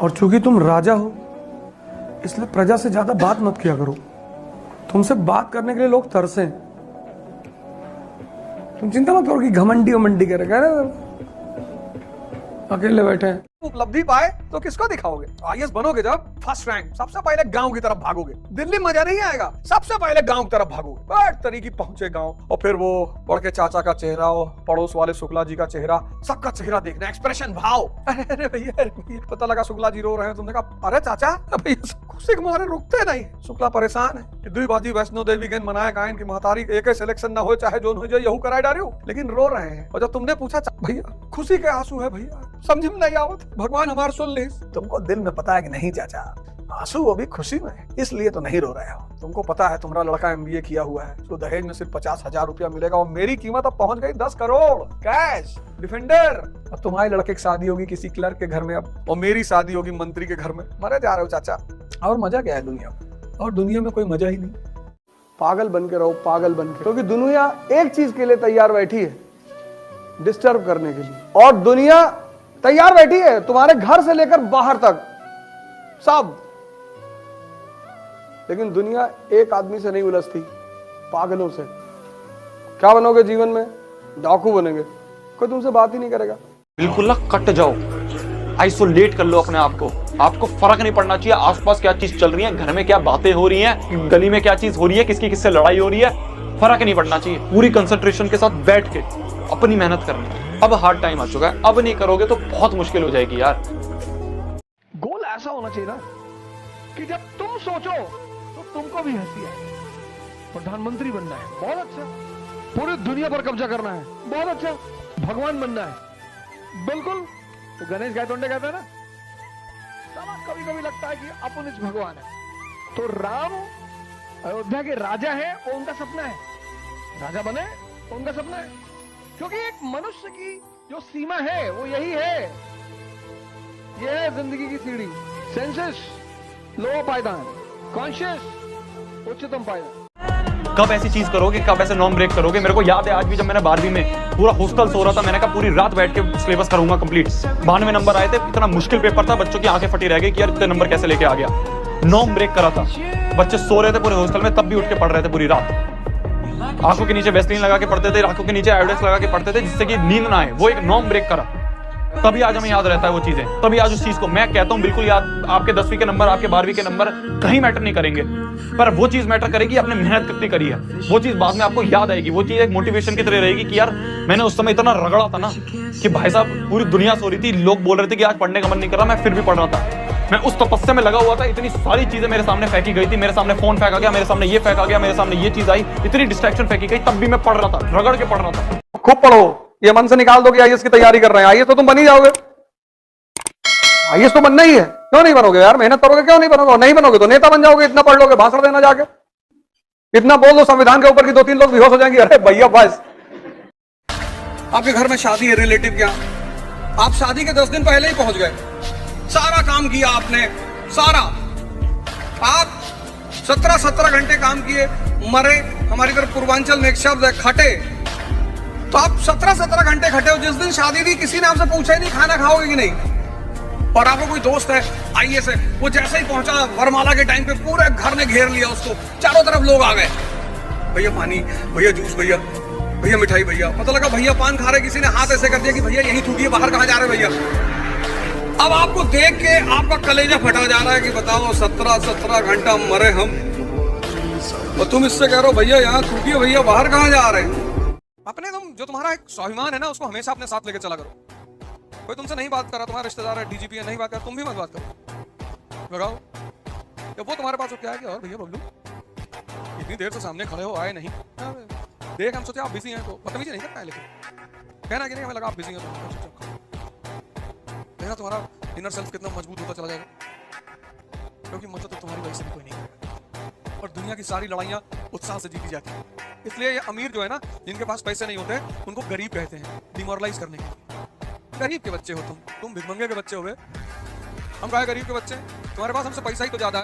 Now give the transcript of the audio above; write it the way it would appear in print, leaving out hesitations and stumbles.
और चूंकि तुम राजा हो इसलिए प्रजा से ज्यादा बात मत किया करो। तुमसे बात करने के लिए लोग तरसे। तुम चिंता मत करो कि घमंडी वमंडी करेगा, अकेले बैठे हैं। उपलब्धि पाए तो किसको दिखाओगे? आईएएस बनोगे जब फर्स्ट रैंक, सबसे पहले गांव की तरफ भागोगे। दिल्ली मजा नहीं आएगा, सबसे पहले गांव की तरफ भागोगे। बड़ तरीके पहुंचे गांव और फिर वो बड़के चाचा का चेहरा और पड़ोस वाले शुक्ला जी का चेहरा, सबका चेहरा देखना, एक्सप्रेशन, भाव। अरे भैया पता लगा शुक्ला जी रो रहे हैं, तुमने कहा अरे चाचा भैया खुशी के मारे रुकते नहीं। शुक्ला परेशान है, द्विबाजी वैष्णो देवी गण मनाया गायन की महतारी एक सिलेक्शन ना हो चाहे जो हो जाए यहू कराए डारे हो, लेकिन रो रहे हैं। और जब तुमने पूछा भैया खुशी के आंसू है भैया, समझ में नहीं आवत, भगवान हमार सुन ली। तुमको दिल में पता है कि नहीं चाचा, आंसू वो भी खुशी में, इसलिए तो नहीं रो रहे हो। तुमको पता है तुम्हारा लड़का MBA किया हुआ है, उसको दहेज में सिर्फ 50,000 रुपया मिलेगा और मेरी कीमत अब पहुंच गई 10 करोड़ कैश डिफेंडर। अब तुम्हारे लड़के की शादी होगी किसी क्लर्क के घर में अब, और मेरी शादी होगी मंत्री के घर में। मरे जा रहे हो चाचा, और मजा क्या है दुनिया में? और दुनिया में कोई मजा ही नहीं। पागल बन के रहो, पागल बन के, क्योंकि दुनिया एक चीज के लिए तैयार बैठी है, डिस्टर्ब करने के लिए। और दुनिया तैयार बैठी है तुम्हारे घर से लेकर बाहर तक सब, लेकिन दुनिया एक आदमी से नहीं उलझती, पागलों से। क्या बनोगे जीवन में? डाकू बनेंगे, कोई तुमसे बात ही नहीं करेगा। बिल्कुल ना कट जाओ, आइसोलेट कर लो अपने आप को। आपको फर्क नहीं पड़ना चाहिए आसपास क्या चीज चल रही है, घर में क्या बातें हो रही हैं, गली में क्या चीज हो रही है, किसकी किससे लड़ाई हो रही है, फर्क नहीं पड़ना चाहिए। पूरी कंसंट्रेशन के साथ बैठ के अपनी मेहनत करनी है। अब हार्ड टाइम आ चुका है, अब नहीं करोगे तो बहुत मुश्किल हो जाएगी यार। गोल ऐसा होना चाहिए ना कि जब तुम सोचो तो तुमको भी हंसी आए। प्रधानमंत्री बनना है, बहुत अच्छा। पूरी दुनिया पर कब्जा करना है, बहुत अच्छा। भगवान बनना है, बिल्कुल। तो गणेश गायतोंडे कहता है ना, कभी कभी लगता है कि अपन भगवान है। तो राम अयोध्या के राजा है, वो उनका सपना है। राजा बने तो उनका सपना है, क्योंकि एक मनुष्य की जो सीमा है वो यही है। ये है जिंदगी की सीढ़ी, सेंसेस लोअर पायदान, कॉन्शियस उच्चतम पायदान। कब ऐसी चीज करोगे, कब ऐसे नॉर्म ब्रेक करोगे? मेरे को याद है आज भी जब मैंने 12वीं में पूरा हॉस्टल सो रहा था, मैंने कहा पूरी रात बैठ के सिलेबस करूंगा कंप्लीट। 92 नंबर आए थे, इतना मुश्किल पेपर था, बच्चों की आंखें फटी रह गई कि यार इतने नंबर कैसे लेके आ गया। नॉर्म ब्रेक करा था, बच्चे सो रहे थे पूरे हॉस्टल में, तब भी उठ के पढ़ रहे थे पूरी रात। आंखों के नीचे वेस्लिन लगा के पढ़ते थे, आंखों के नीचे आयोडेक्स लगा के पढ़ते थे, जिससे कि नींद ना आए। वो एक नॉर्म ब्रेक करा, तभी आज हमें याद रहता है वो चीजें। तभी आज उस चीज को मैं कहता हूं बिल्कुल याद। आपके 10वीं के नंबर, आपके 12वीं के नंबर कहीं मैटर नहीं करेंगे, पर वो चीज मैटर करेगी आपने मेहनत कितनी करी है। वो चीज बाद में आपको याद आएगी, वो चीज एक मोटिवेशन की तरह रहेगी कि यार मैंने उस समय इतना रगड़ा था ना कि भाई साहब पूरी दुनिया सो रही थी, लोग बोल रहे थे कि आज पढ़ने का मन नहीं कर रहा, मैं फिर भी पढ़ रहा था। मैं उस तपस्या में लगा हुआ था, इतनी सारी चीजें मेरे सामने फेंकी गई थी, मेरे सामने फोन फेंका गया, मेरे सामने ये फेंका गया, मेरे सामने ये चीज आई, इतनी डिस्ट्रैक्शन फेंकी गई, तब भी मैं पढ़ रहा था, रगड़ के पढ़ रहा था। खूब पढ़ो, ये मन से निकाल दो कि आईएएस की तैयारी कर रहे हैं। आईएएस तो तुम बन ही जाओगे, आईएएस तो बनना ही है। क्यों नहीं बनोगे यार? मेहनत करोगे, क्यों नहीं बनोगे? नहीं बनोगे तो नेता बन जाओगे। इतना पढ़ लोगे, भाषण देना जाके इतना बोल दो संविधान के ऊपर की 2-3 लोग बेहोश हो जाएंगे। अरे भैया बस, आपके घर में शादी है, रिलेटिव क्या, आप शादी के 10 दिन पहले ही पहुंच गए, सारा काम किया आपने, सारा। आप 17 घंटे काम किए, मरे। हमारी तरफ पूर्वांचल में एक शब्द है खटे, तो आप 17 घंटे खटे हो। जिस दिन शादी थी किसी ने आपसे पूछा ही नहीं खाना खाओगे कि नहीं। और आपको कोई दोस्त है आईएएस है, वो जैसे ही पहुंचा वरमाला के टाइम पे पूरे घर ने घेर लिया उसको, चारों तरफ लोग आ गए, भैया पानी, भैया जूस, भैया भैया मिठाई, भैया। पता लगा भैया पान खा रहे, किसी ने हाथ ऐसे कर दिया कि भैया यही थूकिए, बाहर कहाँ जा रहे भैया। अब आपको देख के आपका कलेजा फटा जा रहा है कि बताओ 17 घंटा मरे हम, और तुम इससे कह रहे हो भैया यहाँ थूकिए, भैया बाहर कहाँ जा रहे हैं। अपने तुम जो तुम्हारा एक स्वाभिमान है ना, उसको हमेशा अपने साथ लेके चला करो। कोई तुमसे नहीं बात कर रहा, तुम्हारा रिश्तेदार है, डीजीपी है, नहीं बात कर, तुम भी मत बात करो। लगाओ जब वो तुम्हारे पास क्या है कि और भैया बबलू इतनी देर से सामने खड़े हो, आए नहीं, देख हम सोचे आप बिजी हैं, तो बदतमीजी नहीं करना है, लेकिन कहना कि नहीं हमें लगा आप बिजी हैं, तो तुम्हारा इनर सेल्फ कितना मजबूत होता चला जाएगा। क्योंकि मदद तो तुम्हारी वजह से भी कोई नहीं करेगा, और दुनिया की सारी लड़ाइयाँ उत्साह से जीती जाती है। इसलिए ये अमीर जो है ना, जिनके पास पैसे नहीं होते, उनको गरीब कहते हैं, डिमोरलाइज करने के। गरीब के बच्चे हो तुम भिखमंगे के बच्चे हो गए, हम कहा गरीब के बच्चे, तुम्हारे पास हमसे पैसा ही तो ज्यादा है।